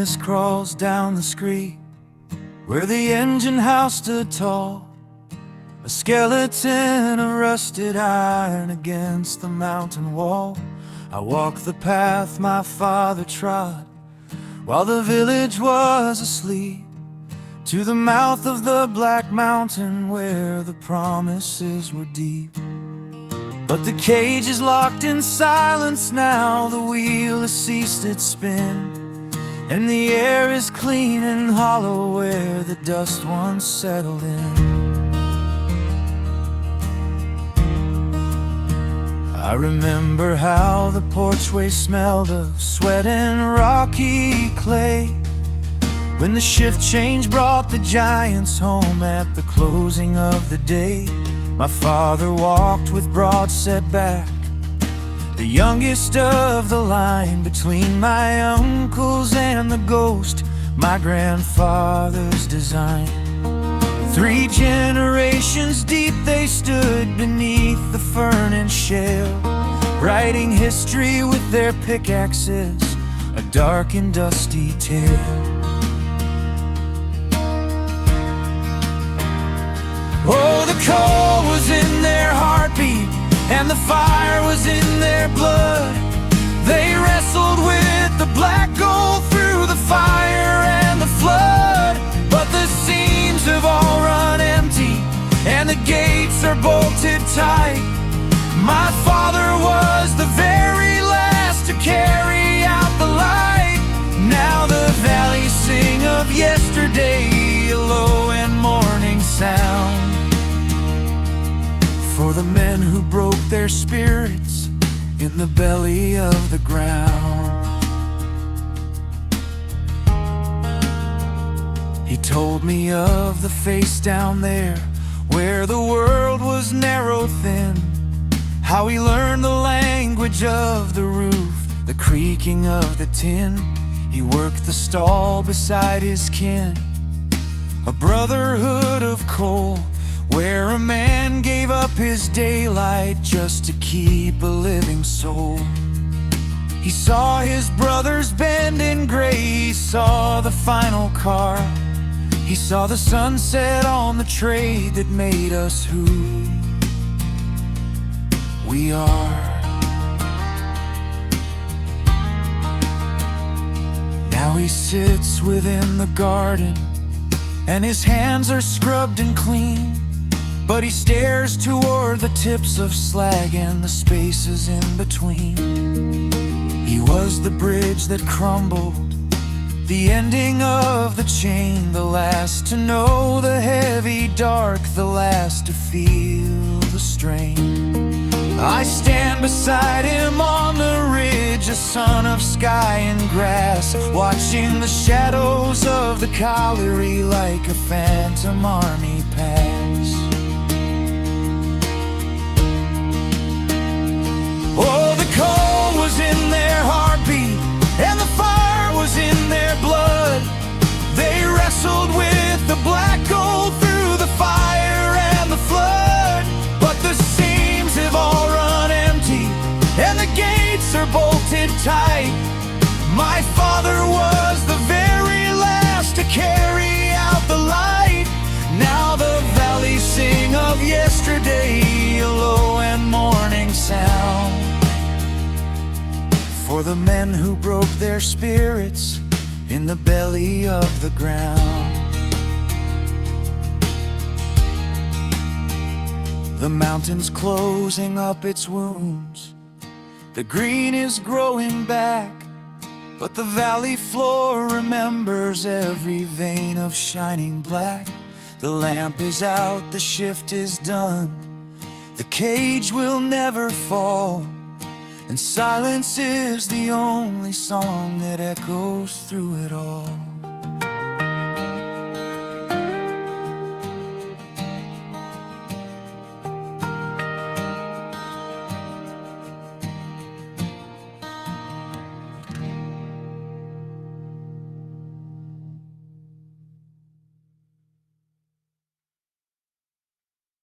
darkness crawls down the street where the engine house stood tall, a skeleton of rusted iron against the mountain wall. I walked the path my father trod while the village was asleep, to the mouth of the Black Mountain where the promises were deep. But the cage is locked in silence now, the wheel has ceased its spin, and the air is clean and hollow where the dust once settled in. I remember how the porchway smelled of sweat and rocky clay, when the shift change brought the giants home at the closing of the day. My father walked with broad set back, the youngest of the line between my uncles and the ghost my grandfather's design. 3 generations deep they stood beneath the fern and shale, writing history with their pickaxes, a dark and dusty tale. Oh, the coal was in their heartbeat and the fire was in their blood. They wrestled with the black gold through the fire and the flood. But the seams have all run empty and the gates are bolted tight. My father was the very last to carry out the light. Now the valleys sing of yesterday, a low and mourning sound for the men who broke their spirits in the belly of the ground. He told me of the face down there where the world was narrow thin, how he learned the language of the roof, the creaking of the tin. He worked the stall beside his kin, a brotherhood of coal, where a man gave up his daylight just to keep a living soul. He saw his brothers bend in gray, he saw the final car, he saw the sunset on the trade that made us who we are. Now he sits within the garden and his hands are scrubbed and clean, but he stares toward the tips of slag and the spaces in between. He was the bridge that crumbled, the ending of the chain, the last to know the heavy dark, the last to feel the strain. I stand beside him on the ridge, a son of sky and grass, watching the shadows of the colliery like a phantom army pass. Oh, the coal was in their heartbeat and the fire was in their blood. They wrestled with the black gold through the fire and the flood. But the seams have all run empty and the gates are bolted tight. My father was the very last to carry out the light. Now the valleys sing of yesterday, a low and mourning sound for the men who broke their spirits in the belly of the ground. The mountain's closing up its wounds, the green is growing back, but the valley floor remembers every vein of shining black. The lamp is out, the shift is done, the cage will never fall, and silence is the only song that echoes through it all.